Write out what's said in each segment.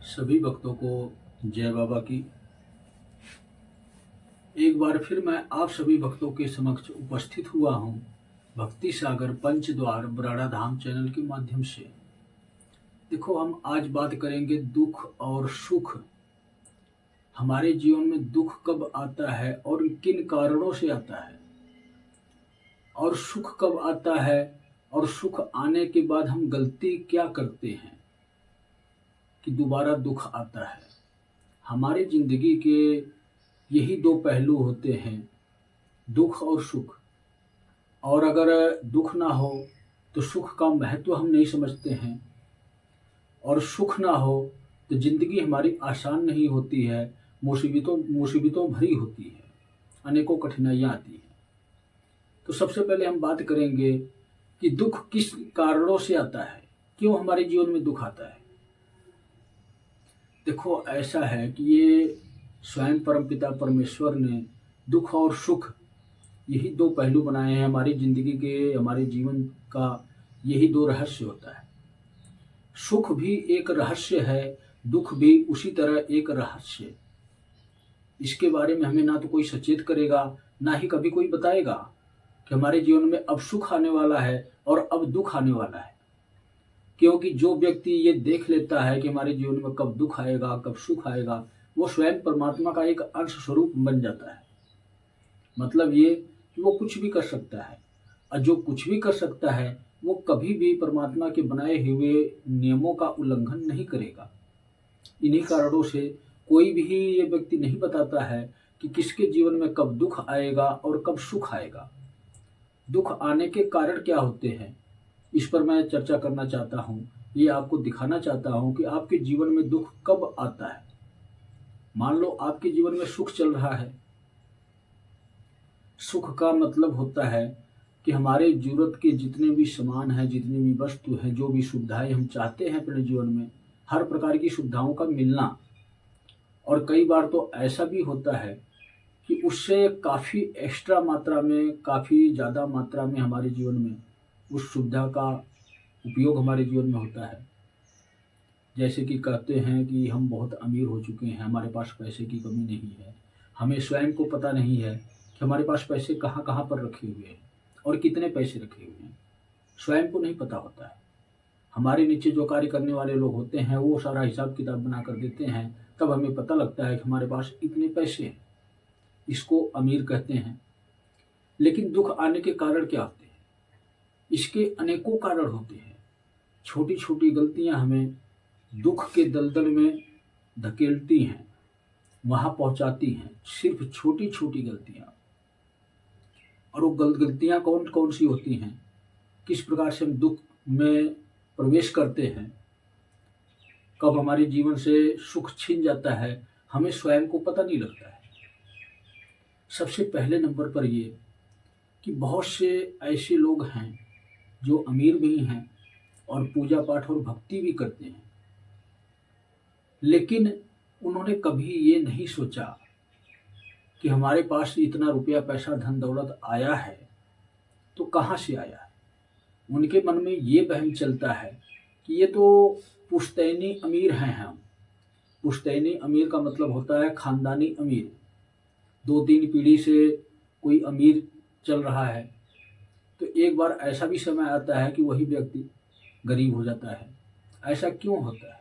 सभी भक्तों को जय बाबा की। एक बार फिर मैं आप सभी भक्तों के समक्ष उपस्थित हुआ हूँ भक्ति सागर पंचद्वार बराड़ा धाम चैनल के माध्यम से। देखो, हम आज बात करेंगे दुख और सुख। हमारे जीवन में दुख कब आता है और किन कारणों से आता है, और सुख कब आता है और सुख आने के बाद हम गलती क्या करते हैं कि दोबारा दुख आता है। हमारी जिंदगी के यही दो पहलू होते हैं, दुख और सुख। और अगर दुख ना हो तो सुख का महत्व हम नहीं समझते हैं, और सुख ना हो तो जिंदगी हमारी आसान नहीं होती है, मुसीबतों भरी होती है, अनेकों कठिनाइयाँ आती हैं। तो सबसे पहले हम बात करेंगे कि दुख किस कारणों से आता है, क्यों हमारे जीवन में दुख आता है। देखो, ऐसा है कि ये स्वयं परमपिता परमेश्वर ने दुख और सुख यही दो पहलू बनाए हैं हमारी जिंदगी के, हमारे जीवन का यही दो रहस्य होता है। सुख भी एक रहस्य है, दुख भी उसी तरह एक रहस्य। इसके बारे में हमें ना तो कोई सचेत करेगा, ना ही कभी कोई बताएगा कि हमारे जीवन में अब सुख आने वाला है और अब दुख आने वाला है। क्योंकि जो व्यक्ति ये देख लेता है कि हमारे जीवन में कब दुख आएगा कब सुख आएगा, वो स्वयं परमात्मा का एक अंश स्वरूप बन जाता है। मतलब ये कि वो कुछ भी कर सकता है, और जो कुछ भी कर सकता है वो कभी भी परमात्मा के बनाए हुए नियमों का उल्लंघन नहीं करेगा। इन्हीं कारणों से कोई भी ये व्यक्ति नहीं बताता है कि किसके जीवन में कब दुख आएगा और कब सुख आएगा। दुख आने के कारण क्या होते हैं, इस पर मैं चर्चा करना चाहता हूँ। ये आपको दिखाना चाहता हूँ कि आपके जीवन में दुख कब आता है। मान लो आपके जीवन में सुख चल रहा है। सुख का मतलब होता है कि हमारे जरूरत के जितने भी सामान हैं, जितनी भी वस्तु हैं, जो भी सुविधाएं हम चाहते हैं अपने जीवन में, हर प्रकार की सुविधाओं का मिलना। और कई बार तो ऐसा भी होता है कि उससे काफ़ी एक्स्ट्रा मात्रा में, काफ़ी ज़्यादा मात्रा में हमारे जीवन में उस सुविधा का उपयोग हमारे जीवन में होता है। जैसे कि कहते हैं कि हम बहुत अमीर हो चुके हैं, हमारे पास पैसे की कमी नहीं है। हमें स्वयं को पता नहीं है कि हमारे पास पैसे कहाँ कहाँ पर रखे हुए हैं और कितने पैसे रखे हुए हैं, स्वयं को नहीं पता होता है। हमारे नीचे जो कार्य करने वाले लोग होते हैं वो सारा हिसाब किताब बना कर देते हैं, तब हमें पता लगता है कि हमारे पास इतने पैसे हैं। इसको अमीर कहते हैं। लेकिन दुख आने के कारण क्या होते हैं, इसके अनेकों कारण होते हैं। छोटी छोटी गलतियां हमें दुख के दलदल में धकेलती हैं, वहां पहुंचाती हैं। सिर्फ छोटी छोटी गलतियां। और वो गलतियां कौन कौन सी होती हैं, किस प्रकार से हम दुख में प्रवेश करते हैं, कब हमारे जीवन से सुख छिन जाता है, हमें स्वयं को पता नहीं लगता है। सबसे पहले नंबर पर ये कि बहुत से ऐसे लोग हैं जो अमीर भी हैं और पूजा पाठ और भक्ति भी करते हैं, लेकिन उन्होंने कभी ये नहीं सोचा कि हमारे पास इतना रुपया पैसा धन दौलत आया है तो कहाँ से आया है। उनके मन में ये वहम चलता है कि ये तो पुश्तैनी अमीर हैं हम। पुश्तैनी अमीर का मतलब होता है खानदानी अमीर। 2-3 पीढ़ी से कोई अमीर चल रहा है, तो एक बार ऐसा भी समय आता है कि वही व्यक्ति गरीब हो जाता है। ऐसा क्यों होता है?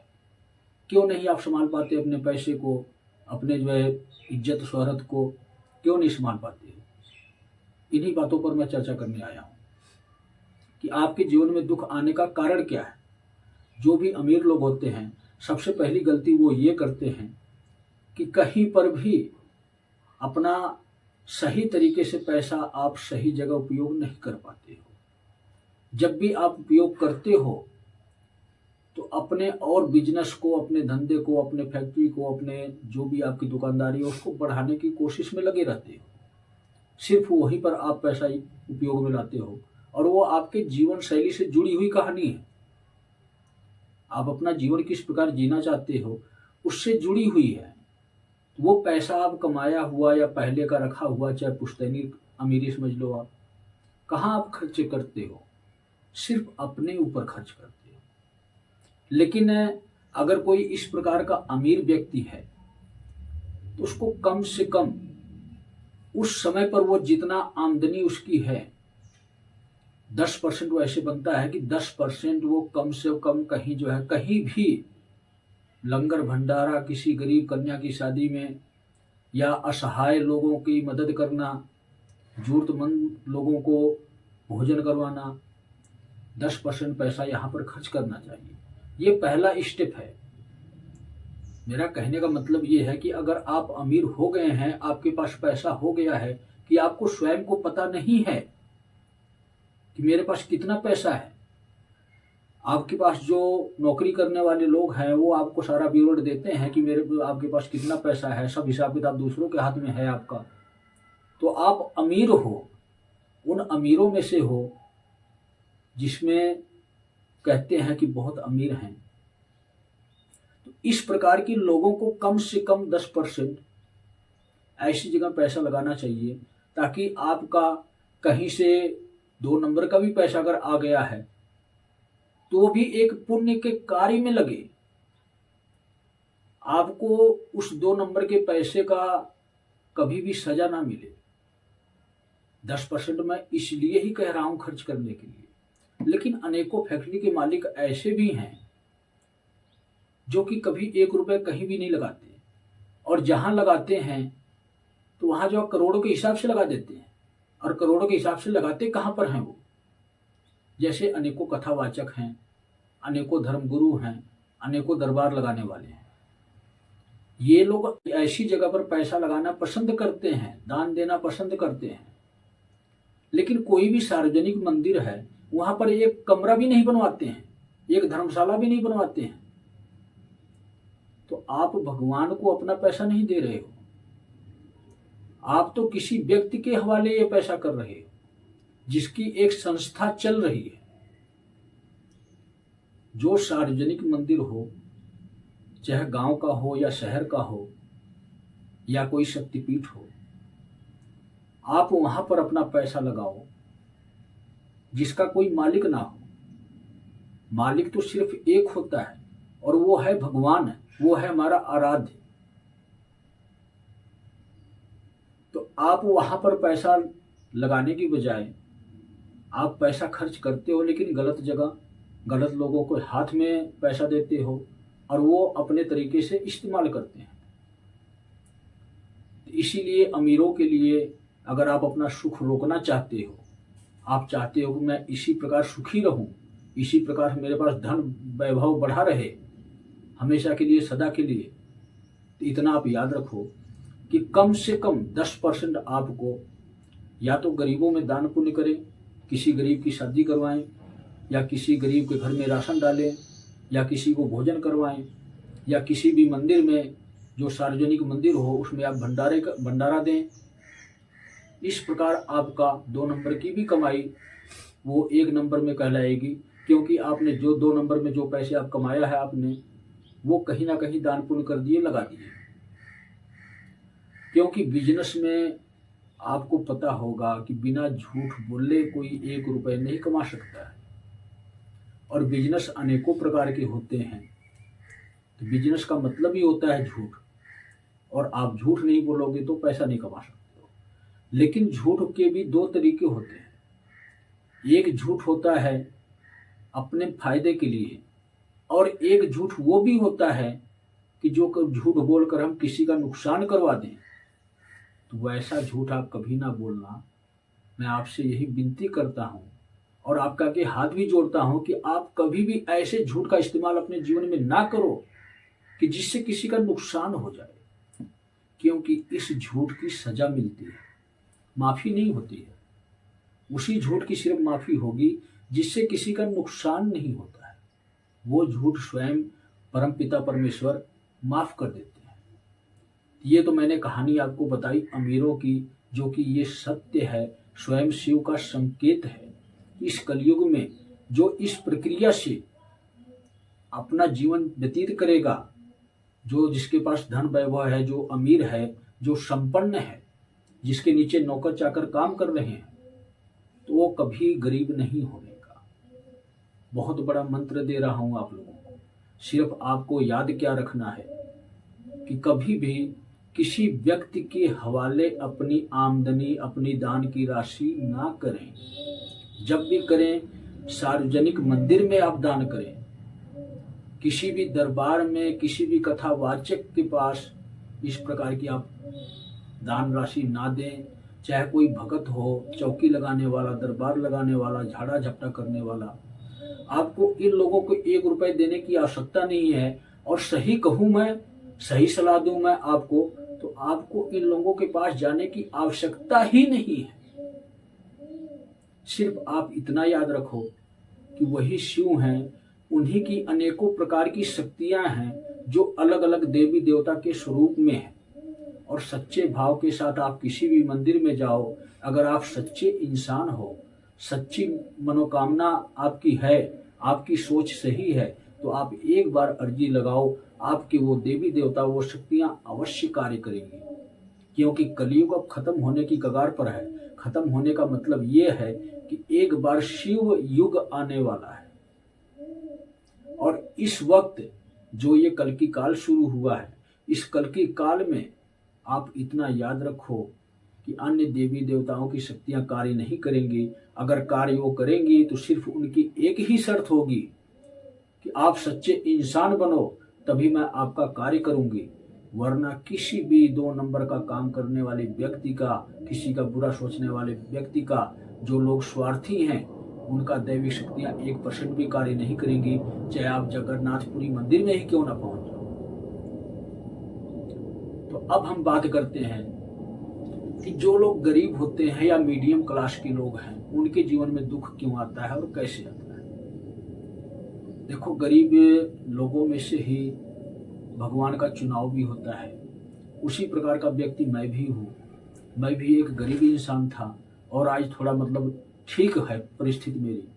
क्यों नहीं आप संभाल पाते अपने पैसे को, अपने जो है इज्जत शोहरत को, क्यों नहीं संभाल पाते? इन्हीं बातों पर मैं चर्चा करने आया हूँ कि आपके जीवन में दुख आने का कारण क्या है। जो भी अमीर लोग होते हैं, सबसे पहली गलती वो ये करते हैं कि कहीं पर भी अपना सही तरीके से पैसा आप सही जगह उपयोग नहीं कर पाते हो। जब भी आप उपयोग करते हो तो अपने और बिजनेस को, अपने धंधे को, अपने फैक्ट्री को, अपने जो भी आपकी दुकानदारी है उसको बढ़ाने की कोशिश में लगे रहते हो। सिर्फ वहीं पर आप पैसा उपयोग में लाते हो, और वो आपके जीवन शैली से जुड़ी हुई कहानी है। आप अपना जीवन किस प्रकार जीना चाहते हो उससे जुड़ी हुई है। वो पैसा आप कमाया हुआ या पहले का रखा हुआ, चाहे पुश्तैनी अमीरी समझ लो आप, कहाँ आप खर्च करते हो? सिर्फ अपने ऊपर खर्च करते हो। लेकिन अगर कोई इस प्रकार का अमीर व्यक्ति है तो उसको कम से कम उस समय पर वो जितना आमदनी उसकी है 10% वैसे बनता है कि 10% वो कम से कम कहीं जो है कहीं भी लंगर भंडारा, किसी गरीब कन्या की शादी में, या असहाय लोगों की मदद करना, जरूरतमंद लोगों को भोजन करवाना, 10% पैसा यहाँ पर खर्च करना चाहिए। ये पहला स्टेप है। मेरा कहने का मतलब ये है कि अगर आप अमीर हो गए हैं, आपके पास पैसा हो गया है, कि आपको स्वयं को पता नहीं है कि मेरे पास कितना पैसा है। आपके पास जो नौकरी करने वाले लोग हैं वो आपको सारा ब्यौरा देते हैं कि आपके पास कितना पैसा है, सब हिसाब किताब दूसरों के हाथ में है आपका। तो आप अमीर हो, उन अमीरों में से हो जिसमें कहते हैं कि बहुत अमीर हैं। तो इस प्रकार के लोगों को कम से कम 10% ऐसी जगह पैसा लगाना चाहिए ताकि आपका कहीं से 2 नंबर का भी पैसा अगर आ गया है तो भी एक पुण्य के कार्य में लगे। आपको उस 2 नंबर के पैसे का कभी भी सजा ना मिले। 10% मैं इसलिए ही कह रहा हूं खर्च करने के लिए। लेकिन अनेकों फैक्ट्री के मालिक ऐसे भी हैं जो कि कभी 1 रुपए कहीं भी नहीं लगाते, और जहां लगाते हैं तो वहां जो करोड़ों के हिसाब से लगा देते हैं। और करोड़ों के हिसाब से लगाते कहां पर हैं वो? जैसे अनेकों कथावाचक हैं, अनेकों धर्मगुरु हैं, अनेकों दरबार लगाने वाले हैं। ये लोग ऐसी जगह पर पैसा लगाना पसंद करते हैं, दान देना पसंद करते हैं। लेकिन कोई भी सार्वजनिक मंदिर है वहां पर एक कमरा भी नहीं बनवाते हैं, एक धर्मशाला भी नहीं बनवाते हैं। तो आप भगवान को अपना पैसा नहीं दे रहे हो, आप तो किसी व्यक्ति के हवाले ये पैसा कर रहे हो जिसकी एक संस्था चल रही है। जो सार्वजनिक मंदिर हो, चाहे गांव का हो या शहर का हो या कोई शक्तिपीठ हो, आप वहां पर अपना पैसा लगाओ जिसका कोई मालिक ना हो। मालिक तो सिर्फ एक होता है और वो है भगवान, वो है हमारा आराध्य। तो आप वहां पर पैसा लगाने की बजाय आप पैसा खर्च करते हो, लेकिन गलत जगह गलत लोगों को हाथ में पैसा देते हो और वो अपने तरीके से इस्तेमाल करते हैं। इसीलिए अमीरों के लिए अगर आप अपना सुख रोकना चाहते हो, आप चाहते हो कि मैं इसी प्रकार सुखी रहूं, इसी प्रकार मेरे पास धन वैभव बढ़ा रहे हमेशा के लिए, सदा के लिए, तो इतना आप याद रखो कि कम से कम 10% आपको या तो गरीबों में दान पुण्य करें, किसी गरीब की शादी करवाएं, या किसी गरीब के घर में राशन डालें, या किसी को भोजन करवाएं, या किसी भी मंदिर में जो सार्वजनिक मंदिर हो उसमें आप भंडारा दें। इस प्रकार आपका 2 नंबर की भी कमाई वो 1 नंबर में कहलाएगी, क्योंकि आपने जो 2 नंबर में जो पैसे आप कमाया है आपने वो कहीं ना कहीं दान पुण्य कर दिए, लगा दिए। क्योंकि बिजनेस में आपको पता होगा कि बिना झूठ बोले कोई 1 रुपए नहीं कमा सकता है, और बिजनेस अनेकों प्रकार के होते हैं। तो बिजनेस का मतलब ही होता है झूठ, और आप झूठ नहीं बोलोगे तो पैसा नहीं कमा सकते हो। लेकिन झूठ के भी 2 तरीके होते हैं। एक झूठ होता है अपने फायदे के लिए, और एक झूठ वो भी होता है कि जो झूठ बोलकर हम किसी का नुकसान करवा दें। तो वैसा झूठ आप कभी ना बोलना। मैं आपसे यही विनती करता हूं और आपका आगे हाथ भी जोड़ता हूं कि आप कभी भी ऐसे झूठ का इस्तेमाल अपने जीवन में ना करो कि जिससे किसी का नुकसान हो जाए, क्योंकि इस झूठ की सजा मिलती है, माफी नहीं होती है। उसी झूठ की सिर्फ माफी होगी जिससे किसी का नुकसान नहीं होता है। वो झूठ स्वयं परमपिता परमेश्वर माफ कर देते हैं। ये तो मैंने कहानी आपको बताई अमीरों की, जो कि ये सत्य है, स्वयं शिव का संकेत है। इस कलयुग में जो इस प्रक्रिया से अपना जीवन व्यतीत करेगा, जो जिसके पास धन वैभव है, जो अमीर है, जो संपन्न है, जिसके नीचे नौकर चाकर काम कर रहे हैं, तो वो कभी गरीब नहीं होने का। बहुत बड़ा मंत्र दे रहा हूं आप लोगों को। सिर्फ आपको याद क्या रखना है कि कभी भी किसी व्यक्ति के हवाले अपनी आमदनी, अपनी दान की राशि ना करें। जब भी करें, सार्वजनिक मंदिर में आप दान करें। किसी भी दरबार में, किसी भी कथावाचक के पास इस प्रकार की आप दान राशि ना दें। चाहे कोई भगत हो, चौकी लगाने वाला, दरबार लगाने वाला, झाड़ा झपटा करने वाला, आपको इन लोगों को 1 रुपए देने की आवश्यकता नहीं है। और सही कहूं मैं, सही सलाह दूं मैं आपको, तो आपको इन लोगों के पास जाने की आवश्यकता ही नहीं है। सिर्फ आप इतना याद रखो कि वही शिव हैं, उन्हीं की अनेकों प्रकार की शक्तियां हैं जो अलग अलग देवी देवता के स्वरूप में हैं। और सच्चे भाव के साथ आप किसी भी मंदिर में जाओ, अगर आप सच्चे इंसान हो, सच्ची मनोकामना आपकी है, आपकी सोच सही है, तो आप एक बार अर्जी लगाओ, आपके वो देवी देवता, वो शक्तियां अवश्य कार्य करेंगी। क्योंकि कलयुग अब खत्म होने की कगार पर है। खत्म होने का मतलब ये है कि एक बार शिव युग आने वाला है। और इस वक्त जो ये कल की काल शुरू हुआ है, इस कल की काल में आप इतना याद रखो कि अन्य देवी देवताओं की शक्तियां कार्य नहीं करेंगी। अगर कार्य वो करेंगी तो सिर्फ उनकी एक ही शर्त होगी कि आप सच्चे इंसान बनो, तभी मैं आपका कार्य करूंगी। वरना किसी भी 2 नंबर का काम करने वाले व्यक्ति का, किसी का बुरा सोचने वाले व्यक्ति का, जो लोग स्वार्थी हैं, उनका दैविक शक्तियां 1% भी कार्य नहीं करेंगी, चाहे आप जगन्नाथपुरी मंदिर में ही क्यों ना पहुंच जाओ। तो अब हम बात करते हैं कि जो लोग गरीब होते हैं या मीडियम क्लास के लोग हैं, उनके जीवन में दुख क्यों आता है और कैसे आता है। देखो, गरीब लोगों में से ही भगवान का चुनाव भी होता है। उसी प्रकार का व्यक्ति मैं भी हूँ। मैं भी एक गरीब इंसान था और आज थोड़ा मतलब ठीक है परिस्थिति मेरी।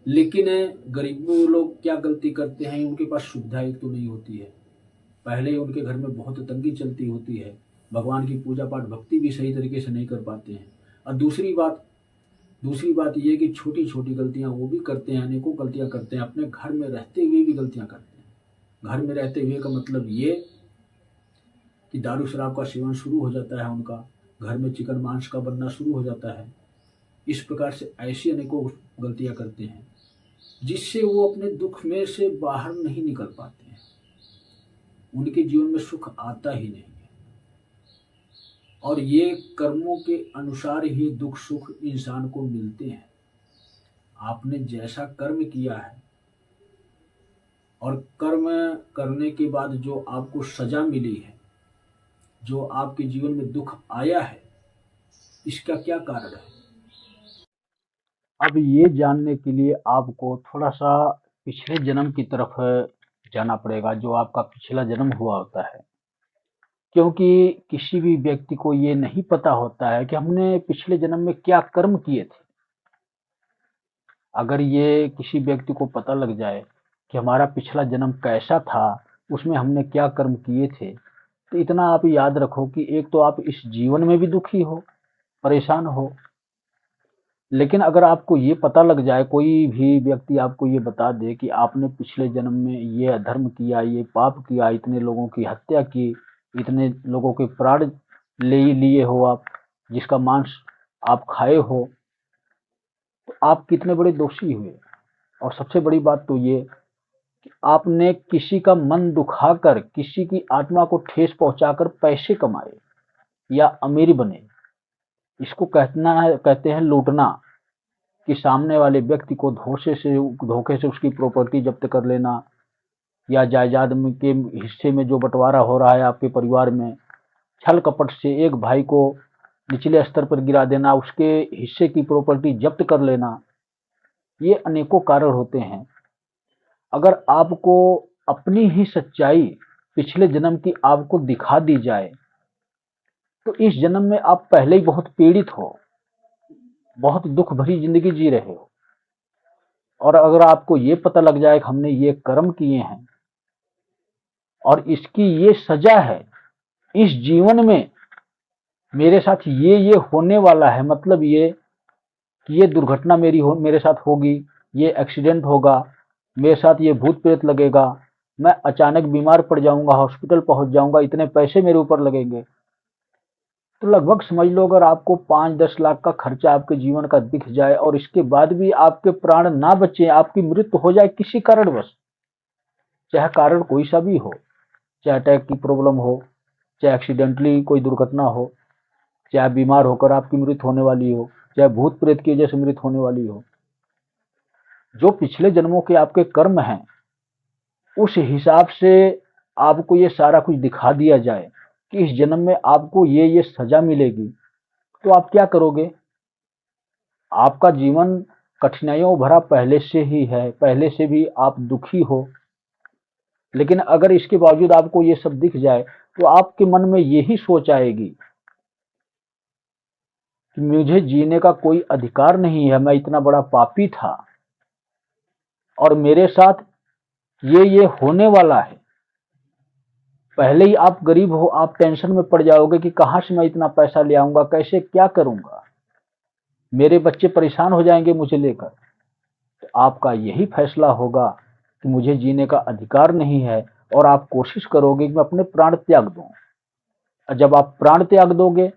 लेकिन गरीब लोग क्या गलती करते हैं, उनके पास सुविधा एक तो नहीं होती है। पहले उनके घर में बहुत तंगी चलती होती है, भगवान की पूजा पाठ भक्ति भी सही तरीके से नहीं कर पाते हैं। और दूसरी बात ये कि छोटी छोटी गलतियां वो भी करते हैं, अनेकों गलतियां करते हैं, अपने घर में रहते हुए भी गलतियां करते हैं। घर में रहते हुए का मतलब ये कि दारू शराब का सेवन शुरू हो जाता है उनका, घर में चिकन मांस का बनना शुरू हो जाता है। इस प्रकार से ऐसी अनेकों गलतियां करते हैं जिससे वो अपने दुख में से बाहर नहीं निकल पाते हैं। उनके जीवन में सुख आता ही नहीं है। और ये कर्मों के अनुसार ही दुख सुख इंसान को मिलते हैं। आपने जैसा कर्म किया है और कर्म करने के बाद जो आपको सजा मिली है, जो आपके जीवन में दुख आया है, इसका क्या कारण है। अब ये जानने के लिए आपको थोड़ा सा पिछले जन्म की तरफ जाना पड़ेगा, जो आपका पिछला जन्म हुआ होता है। क्योंकि किसी भी व्यक्ति को ये नहीं पता होता है कि हमने पिछले जन्म में क्या कर्म किए थे। अगर ये किसी व्यक्ति को पता लग जाए कि हमारा पिछला जन्म कैसा था, उसमें हमने क्या कर्म किए थे, तो इतना आप याद रखो कि एक तो आप इस जीवन में भी दुखी हो, परेशान हो। लेकिन अगर आपको ये पता लग जाए, कोई भी व्यक्ति आपको ये बता दे कि आपने पिछले जन्म में ये अधर्म किया, ये पाप किया, इतने लोगों की हत्या की, इतने लोगों के प्राण ले लिए हो आप, जिसका मांस आप खाए हो, तो आप कितने बड़े दोषी हुए। और सबसे बड़ी बात तो ये कि आपने किसी का मन दुखाकर, किसी की आत्मा को ठेस पहुंचाकर पैसे कमाए या अमीर बने। इसको कहते हैं लूटना, कि सामने वाले व्यक्ति को धोखे से उसकी प्रॉपर्टी जब्त कर लेना, या जायदाद के हिस्से में जो बंटवारा हो रहा है आपके परिवार में, छल कपट से एक भाई को निचले स्तर पर गिरा देना, उसके हिस्से की प्रॉपर्टी जब्त कर लेना। ये अनेकों कारण होते हैं। अगर आपको अपनी ही सच्चाई पिछले जन्म की आपको दिखा दी जाए, तो इस जन्म में आप पहले ही बहुत पीड़ित हो, बहुत दुख भरी जिंदगी जी रहे हो। और अगर आपको ये पता लग जाए कि हमने ये कर्म किए हैं और इसकी ये सजा है, इस जीवन में मेरे साथ ये होने वाला है, मतलब ये कि ये दुर्घटना मेरे साथ होगी, ये एक्सीडेंट होगा, मेरे साथ ये भूत प्रेत लगेगा, मैं अचानक बीमार पड़ जाऊंगा, हॉस्पिटल पहुंच जाऊंगा, इतने पैसे मेरे ऊपर लगेंगे। तो लगभग समझ लो, अगर आपको 5-10 लाख का खर्चा आपके जीवन का दिख जाए और इसके बाद भी आपके प्राण ना बचे, आपकी मृत्यु हो जाए किसी कारणवश, चाहे कारण कोई सा भी हो, चाहे अटैक की प्रॉब्लम हो, चाहे एक्सीडेंटली कोई दुर्घटना हो, चाहे बीमार होकर आपकी मृत्यु होने वाली हो, चाहे भूत प्रेत की वजह से मृत्यु होने वाली हो, जो पिछले जन्मों के आपके कर्म हैं उस हिसाब से आपको ये सारा कुछ दिखा दिया जाए कि इस जन्म में आपको ये सजा मिलेगी, तो आप क्या करोगे? आपका जीवन कठिनाइयों भरा पहले से ही है, पहले से भी आप दुखी हो, लेकिन अगर इसके बावजूद आपको ये सब दिख जाए तो आपके मन में यही सोच आएगी कि मुझे जीने का कोई अधिकार नहीं है, मैं इतना बड़ा पापी था और मेरे साथ ये होने वाला है। पहले ही आप गरीब हो, आप टेंशन में पड़ जाओगे कि कहां से मैं इतना पैसा ले आऊंगा, कैसे क्या करूंगा, मेरे बच्चे परेशान हो जाएंगे मुझे लेकर। तो आपका यही फैसला होगा कि मुझे जीने का अधिकार नहीं है और आप कोशिश करोगे कि मैं अपने प्राण त्याग दूं। और जब आप प्राण त्याग दोगे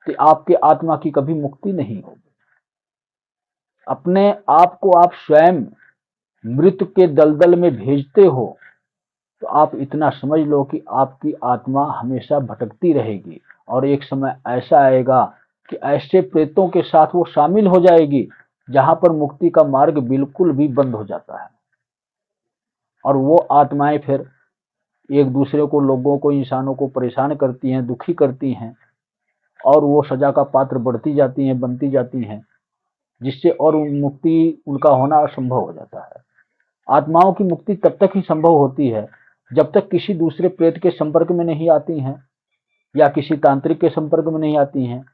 तो आपके आत्मा की कभी मुक्ति नहीं होगी। अपने आप को आप स्वयं मृत्यु के दलदल में भेजते हो, तो आप इतना समझ लो कि आपकी आत्मा हमेशा भटकती रहेगी और एक समय ऐसा आएगा कि ऐसे प्रेतों के साथ वो शामिल हो जाएगी जहां पर मुक्ति का मार्ग बिल्कुल भी बंद हो जाता है। और वो आत्माएं फिर एक दूसरे को, लोगों को, इंसानों को परेशान करती हैं, दुखी करती हैं और वो सजा का पात्र बढ़ती जाती हैं, बनती जाती हैं, जिससे और मुक्ति उनका होना असंभव हो जाता है। आत्माओं की मुक्ति तब तक ही संभव होती है जब तक किसी दूसरे प्रेत के संपर्क में नहीं आती हैं या किसी तांत्रिक के संपर्क में नहीं आती हैं।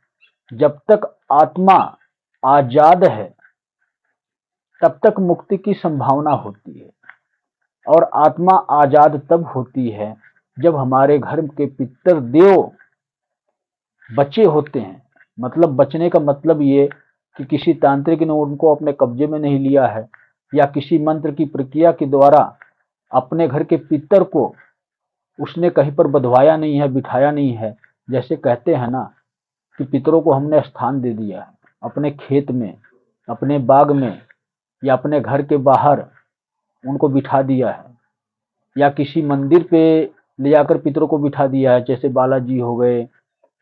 जब तक आत्मा आजाद है तब तक मुक्ति की संभावना होती है। और आत्मा आजाद तब होती है जब हमारे घर के पितर देव बचे होते हैं। मतलब बचने का मतलब ये कि किसी तांत्रिक ने उनको अपने कब्जे में नहीं लिया है या किसी मंत्र की प्रक्रिया के द्वारा अपने घर के पितर को उसने कहीं पर बधवाया नहीं है, बिठाया नहीं है। जैसे कहते हैं ना कि पितरों को हमने स्थान दे दिया है, अपने खेत में, अपने बाग में या अपने घर के बाहर उनको बिठा दिया है, या किसी मंदिर पे ले जाकर पितरों को बिठा दिया है, जैसे बालाजी हो गए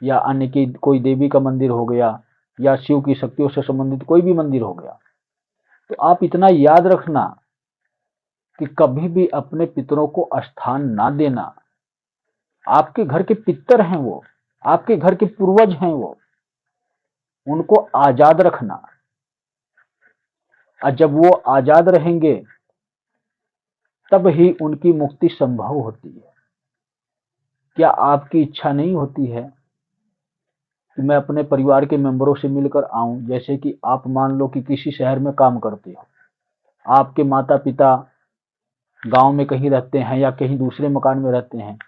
या अन्य की कोई देवी का मंदिर हो गया या शिव की शक्तियों से संबंधित कोई भी मंदिर हो गया। तो आप इतना याद रखना कि कभी भी अपने पितरों को स्थान ना देना। आपके घर के पितर हैं वो, आपके घर के पूर्वज हैं वो, उनको आजाद रखना। और जब वो आजाद रहेंगे तब ही उनकी मुक्ति संभव होती है। क्या आपकी इच्छा नहीं होती है कि मैं अपने परिवार के मेंबरों से मिलकर आऊं? जैसे कि आप मान लो कि किसी शहर में काम करते हो, आपके माता पिता गांव में कहीं रहते हैं या कहीं दूसरे मकान में रहते हैं।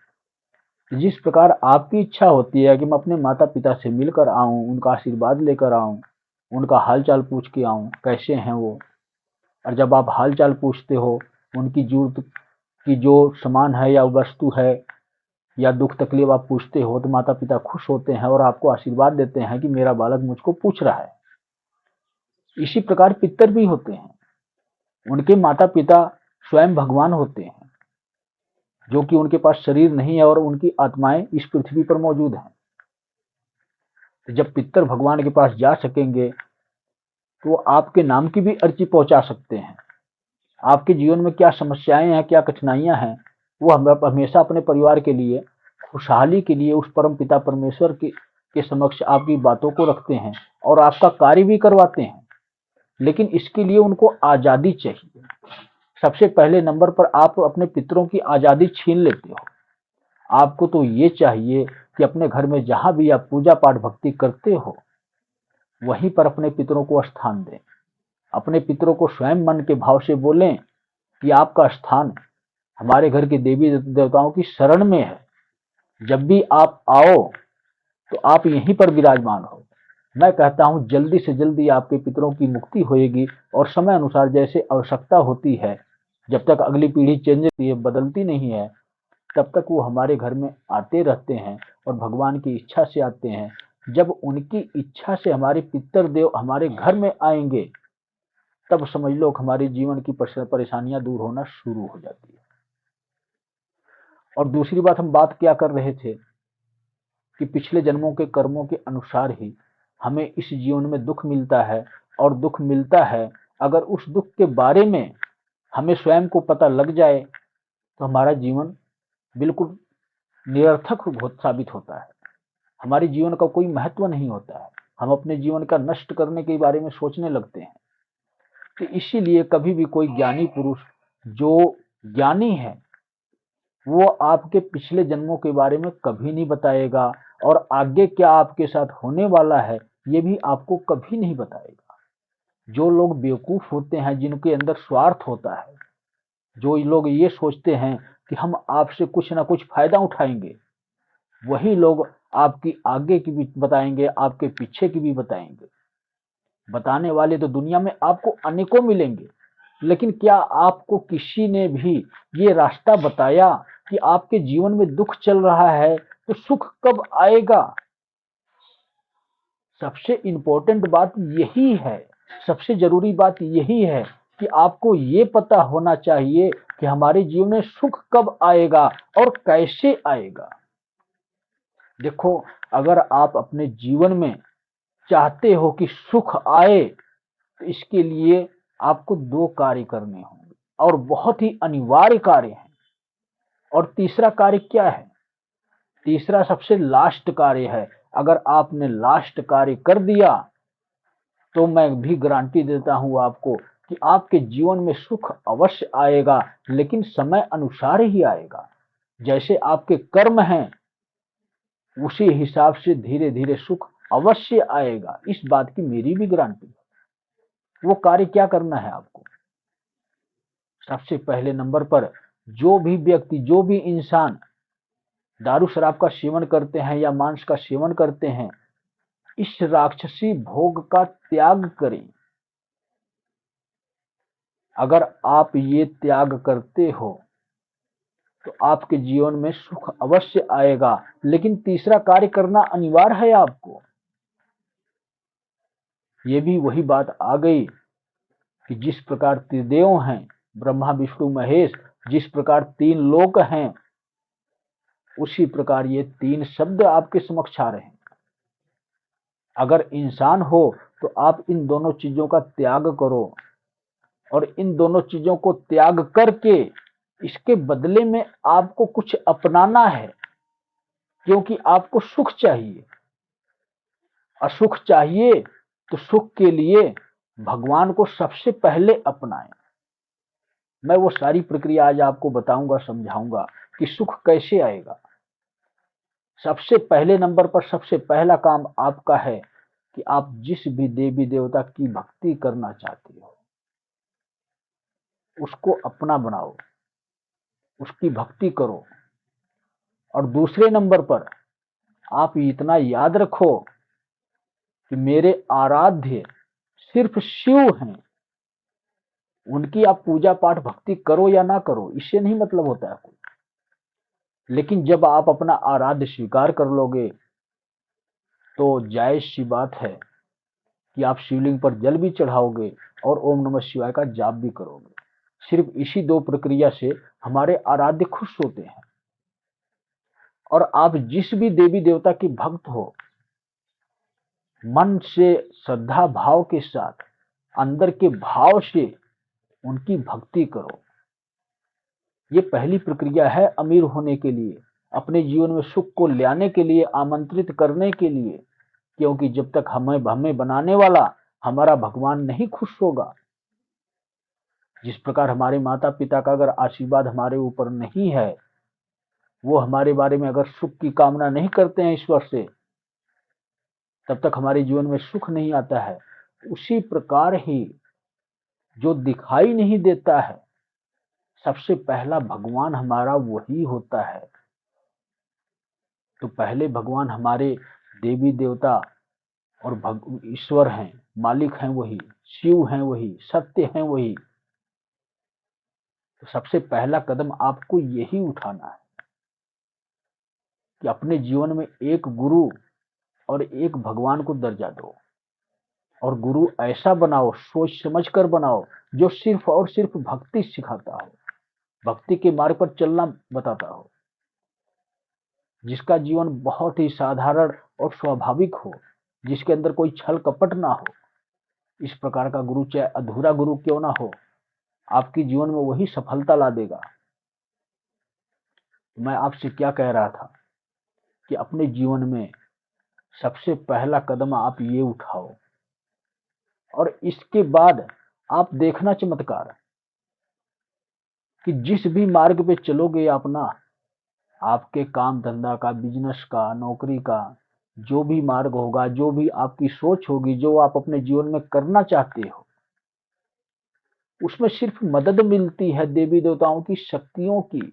जिस प्रकार आपकी इच्छा होती है कि मैं अपने माता पिता से मिलकर आऊं, उनका आशीर्वाद लेकर आऊं, उनका हाल चाल पूछ के आऊं कैसे हैं वो। और जब आप हाल चाल पूछते हो, उनकी जरूरत की जो सामान है या वस्तु है या दुख तकलीफ आप पूछते हो, तो माता पिता खुश होते हैं और आपको आशीर्वाद देते हैं कि मेरा बालक मुझको पूछ रहा है। इसी प्रकार पितर भी होते हैं, उनके माता पिता स्वयं भगवान होते हैं, जो कि उनके पास शरीर नहीं है और उनकी आत्माएं इस पृथ्वी पर मौजूद हैं। तो जब पितर भगवान के पास जा सकेंगे तो आपके नाम की भी अर्जी पहुंचा सकते हैं। आपके जीवन में क्या समस्याएं हैं, क्या कठिनाइयां हैं, वो हम हमेशा अपने परिवार के लिए, खुशहाली के लिए उस परम पिता परमेश्वर के समक्ष आपकी बातों को रखते हैं और आपका कार्य भी करवाते हैं। लेकिन इसके लिए उनको आजादी चाहिए। सबसे पहले नंबर पर आप अपने पितरों की आजादी छीन लेते हो। आपको तो ये चाहिए कि अपने घर में जहां भी आप पूजा पाठ भक्ति करते हो वहीं पर अपने पितरों को स्थान दें। अपने पितरों को स्वयं मन के भाव से बोलें कि आपका स्थान हमारे घर के देवी देवताओं की शरण में है। जब भी आप आओ तो आप यहीं पर विराजमान हो। मैं कहता हूं जल्दी से जल्दी आपके पितरों की मुक्ति होएगी और समय अनुसार जैसे आवश्यकता होती है जब तक अगली पीढ़ी चेंज होती है, बदलती नहीं है, तब तक वो हमारे घर में आते रहते हैं और भगवान की इच्छा से आते हैं। जब उनकी इच्छा से हमारे पितृदेव हमारे घर में आएंगे, तब समझ लो हमारे जीवन की परेशानियां दूर होना शुरू हो जाती है। और दूसरी बात, हम बात क्या कर रहे थे कि पिछले जन्मों के कर्मों के अनुसार ही हमें इस जीवन में दुख मिलता है, और दुख मिलता है अगर उस दुख के बारे में हमें स्वयं को पता लग जाए तो हमारा जीवन बिल्कुल निरर्थक साबित होता है। हमारे जीवन का कोई महत्व नहीं होता है, हम अपने जीवन का नष्ट करने के बारे में सोचने लगते हैं। तो इसीलिए कभी भी कोई ज्ञानी पुरुष जो ज्ञानी है वो आपके पिछले जन्मों के बारे में कभी नहीं बताएगा, और आगे क्या आपके साथ होने वाला है ये भी आपको कभी नहीं बताएगा। जो लोग बेवकूफ होते हैं, जिनके अंदर स्वार्थ होता है, जो लोग ये सोचते हैं कि हम आपसे कुछ ना कुछ फायदा उठाएंगे, वही लोग आपकी आगे की भी बताएंगे, आपके पीछे की भी बताएंगे। बताने वाले तो दुनिया में आपको अनेकों मिलेंगे, लेकिन क्या आपको किसी ने भी ये रास्ता बताया कि आपके जीवन में दुख चल रहा है तो सुख कब आएगा? सबसे इंपॉर्टेंट बात यही है, सबसे जरूरी बात यही है कि आपको ये पता होना चाहिए कि हमारे जीवन में सुख कब आएगा और कैसे आएगा। देखो, अगर आप अपने जीवन में चाहते हो कि सुख आए तो इसके लिए आपको दो कार्य करने होंगे, और बहुत ही अनिवार्य कार्य हैं। और तीसरा कार्य क्या है? तीसरा सबसे लास्ट कार्य है। अगर आपने लास्ट कार्य कर दिया तो मैं भी गारंटी देता हूं आपको कि आपके जीवन में सुख अवश्य आएगा, लेकिन समय अनुसार ही आएगा। जैसे आपके कर्म हैं उसी हिसाब से धीरे धीरे सुख अवश्य आएगा, इस बात की मेरी भी गारंटी है। वो कार्य क्या करना है आपको? सबसे पहले नंबर पर जो भी व्यक्ति, जो भी इंसान दारू शराब का सेवन करते हैं या मांस का सेवन करते हैं, इस राक्षसी भोग का त्याग करें। अगर आप ये त्याग करते हो तो आपके जीवन में सुख अवश्य आएगा, लेकिन तीसरा कार्य करना अनिवार्य है आपको। ये भी वही बात आ गई कि जिस प्रकार त्रिदेव हैं, ब्रह्मा विष्णु महेश, जिस प्रकार तीन लोक हैं, उसी प्रकार ये तीन शब्द आपके समक्ष आ रहे हैं। अगर इंसान हो तो आप इन दोनों चीजों का त्याग करो, और इन दोनों चीजों को त्याग करके इसके बदले में आपको कुछ अपनाना है, क्योंकि आपको सुख चाहिए। असुख चाहिए तो सुख के लिए भगवान को सबसे पहले अपनाएं। मैं वो सारी प्रक्रिया आज आपको बताऊंगा, समझाऊंगा कि सुख कैसे आएगा। सबसे पहले नंबर पर सबसे पहला काम आपका है कि आप जिस भी देवी देवता की भक्ति करना चाहते हो उसको अपना बनाओ, उसकी भक्ति करो। और दूसरे नंबर पर आप इतना याद रखो कि मेरे आराध्य सिर्फ शिव हैं। उनकी आप पूजा पाठ भक्ति करो या ना करो, इससे नहीं मतलब होता है कोई, लेकिन जब आप अपना आराध्य स्वीकार कर लोगे तो जायज सी बात है कि आप शिवलिंग पर जल भी चढ़ाओगे और ओम नमः शिवाय का जाप भी करोगे। सिर्फ इसी दो प्रक्रिया से हमारे आराध्य खुश होते हैं। और आप जिस भी देवी देवता के भक्त हो, मन से श्रद्धा भाव के साथ, अंदर के भाव से उनकी भक्ति करो। ये पहली प्रक्रिया है अमीर होने के लिए, अपने जीवन में सुख को लाने के लिए, आमंत्रित करने के लिए। क्योंकि जब तक हमें बनाने वाला हमारा भगवान नहीं खुश होगा, जिस प्रकार हमारे माता पिता का अगर आशीर्वाद हमारे ऊपर नहीं है, वो हमारे बारे में अगर सुख की कामना नहीं करते हैं ईश्वर से, तब तक हमारे जीवन में सुख नहीं आता है। उसी प्रकार ही जो दिखाई नहीं देता है, सबसे पहला भगवान हमारा वही होता है। तो पहले भगवान हमारे देवी देवता और ईश्वर हैं, मालिक हैं वही, शिव हैं वही, सत्य हैं वही। तो सबसे पहला कदम आपको यही उठाना है कि अपने जीवन में एक गुरु और एक भगवान को दर्जा दो, और गुरु ऐसा बनाओ, सोच समझ कर बनाओ, जो सिर्फ और सिर्फ भक्ति सिखाता हो, भक्ति के मार्ग पर चलना बताता हो, जिसका जीवन बहुत ही साधारण और स्वाभाविक हो, जिसके अंदर कोई छल कपट ना हो। इस प्रकार का गुरु, चाहे अधूरा गुरु क्यों ना हो, आपके जीवन में वही सफलता ला देगा। मैं आपसे क्या कह रहा था कि अपने जीवन में सबसे पहला कदम आप ये उठाओ, और इसके बाद आप देखना चमत्कार कि जिस भी मार्ग पे चलोगे अपना, आपके काम धंधा का, बिजनेस का, नौकरी का, जो भी मार्ग होगा, जो भी आपकी सोच होगी, जो आप अपने जीवन में करना चाहते हो, उसमें सिर्फ मदद मिलती है देवी देवताओं की शक्तियों की।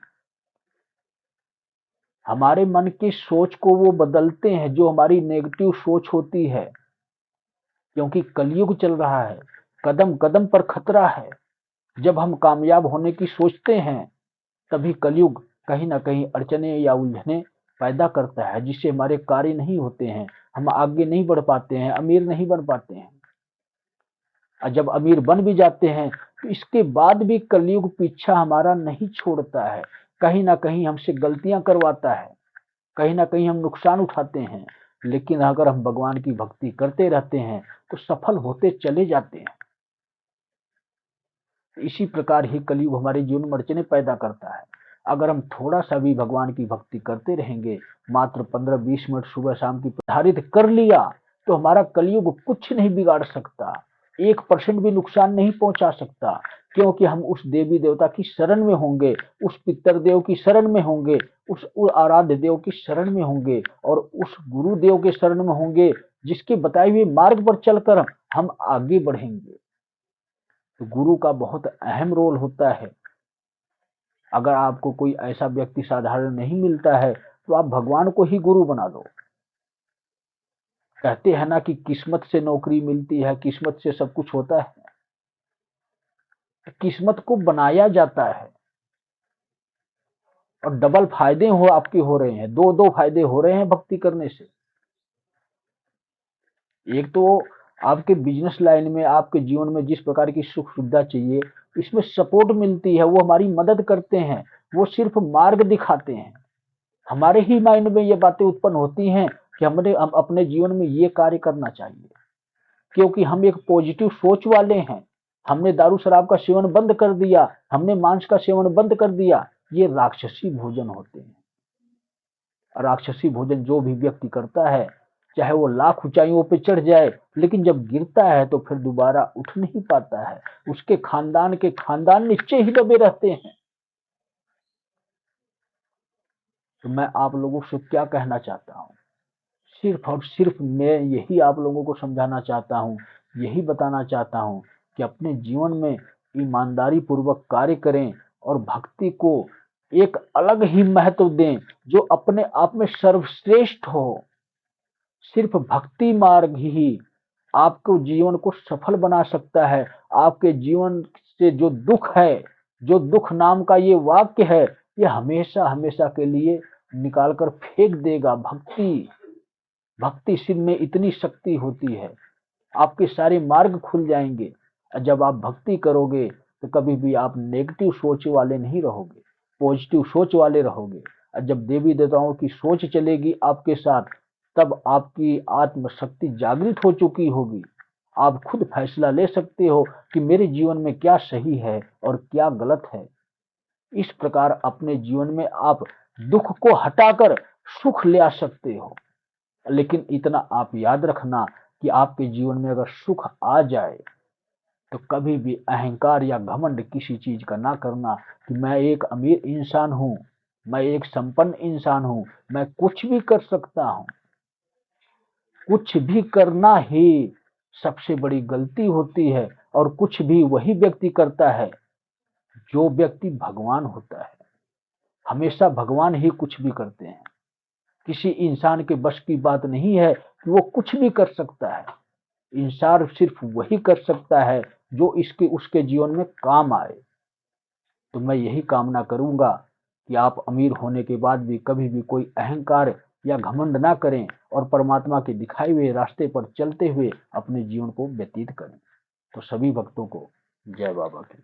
हमारे मन की सोच को वो बदलते हैं, जो हमारी नेगेटिव सोच होती है, क्योंकि कलयुग चल रहा है, कदम कदम पर खतरा है। जब हम कामयाब होने की सोचते हैं, तभी कलयुग कहीं ना कहीं अड़चने या उलझने पैदा करता है, जिससे हमारे कार्य नहीं होते हैं, हम आगे नहीं बढ़ पाते हैं, अमीर नहीं बन पाते हैं। और जब अमीर बन भी जाते हैं, तो इसके बाद भी कलयुग पीछा हमारा नहीं छोड़ता है, कहीं ना कहीं हमसे गलतियां करवाता है, कहीं ना कहीं हम नुकसान उठाते हैं। लेकिन अगर हम भगवान की भक्ति करते रहते हैं, तो सफल होते चले जाते हैं। इसी प्रकार ही कलयुग हमारे जीवन में अड़चने पैदा करता है। अगर हम थोड़ा सा भी भगवान की भक्ति करते रहेंगे, मात्र 15-20 मिनट सुबह शाम की निर्धारित कर लिया, तो हमारा कलयुग कुछ नहीं बिगाड़ सकता, 1% भी नुकसान नहीं पहुंचा सकता, क्योंकि हम उस देवी देवता की शरण में होंगे, उस पितरदेव की शरण में होंगे, उस आराध्य देव की शरण में होंगे, और उस गुरुदेव के शरण में होंगे, जिसके बताए हुए मार्ग पर चलकर हम आगे बढ़ेंगे। तो गुरु का बहुत अहम रोल होता है। अगर आपको कोई ऐसा व्यक्ति साधारण नहीं मिलता है, तो आप भगवान को ही गुरु बना लो। कहते हैं ना कि किस्मत से नौकरी मिलती है, किस्मत से सब कुछ होता है। किस्मत को बनाया जाता है, और डबल फायदे आपके हो रहे हैं, दो फायदे हो रहे हैं भक्ति करने से। एक तो आपके बिजनेस लाइन में, आपके जीवन में जिस प्रकार की सुख सुविधा चाहिए, इसमें सपोर्ट मिलती है, वो हमारी मदद करते हैं, वो सिर्फ मार्ग दिखाते हैं। हमारे ही माइंड में ये बातें उत्पन्न होती हैं कि हम अपने जीवन में ये कार्य करना चाहिए, क्योंकि हम एक पॉजिटिव सोच वाले हैं। हमने दारू शराब का सेवन बंद कर दिया, हमने मांस का सेवन बंद कर दिया। ये राक्षसी भोजन होते हैं। राक्षसी भोजन जो भी व्यक्ति करता है, चाहे वो लाख ऊंचाइयों पे चढ़ जाए, लेकिन जब गिरता है तो फिर दोबारा उठ नहीं पाता है। उसके खानदान के खानदान नीचे ही दबे रहते हैं। तो मैं आप लोगों से क्या कहना चाहता हूँ, सिर्फ और सिर्फ मैं यही आप लोगों को समझाना चाहता हूँ, यही बताना चाहता हूँ कि अपने जीवन में ईमानदारी पूर्वक कार्य करें, और भक्ति को एक अलग ही महत्व दें, जो अपने आप में सर्वश्रेष्ठ हो। सिर्फ भक्ति मार्ग ही आपको जीवन को सफल बना सकता है। आपके जीवन से जो दुख है, जो दुख नाम का ये वाक्य है, ये हमेशा हमेशा के लिए निकाल कर फेंक देगा। भक्ति सिद्ध में इतनी शक्ति होती है, आपके सारे मार्ग खुल जाएंगे। जब आप भक्ति करोगे, तो कभी भी आप नेगेटिव सोच वाले नहीं रहोगे, पॉजिटिव सोच वाले रहोगे। और जब देवी देवताओं की सोच चलेगी आपके साथ, तब आपकी आत्मशक्ति जागृत हो चुकी होगी। आप खुद फैसला ले सकते हो कि मेरे जीवन में क्या सही है और क्या गलत है। इस प्रकार अपने जीवन में आप दुख को हटाकर सुख ले आ सकते हो। लेकिन इतना आप याद रखना कि आपके जीवन में अगर सुख आ जाए, तो कभी भी अहंकार या घमंड किसी चीज का ना करना कि मैं एक अमीर इंसान हूं, मैं एक संपन्न इंसान हूं, मैं कुछ भी कर सकता हूं। कुछ भी करना ही सबसे बड़ी गलती होती है, और कुछ भी वही व्यक्ति करता है जो व्यक्ति भगवान होता है। हमेशा भगवान ही कुछ भी करते हैं। किसी इंसान के बस की बात नहीं है कि वो कुछ भी कर सकता है। इंसान सिर्फ वही कर सकता है जो इसके उसके जीवन में काम आए। तो मैं यही कामना करूंगा कि आप अमीर होने के बाद भी कभी भी कोई अहंकार या घमंड ना करें और परमात्मा के दिखाए हुए रास्ते पर चलते हुए अपने जीवन को व्यतीत करें। तो सभी भक्तों को जय बाबा की।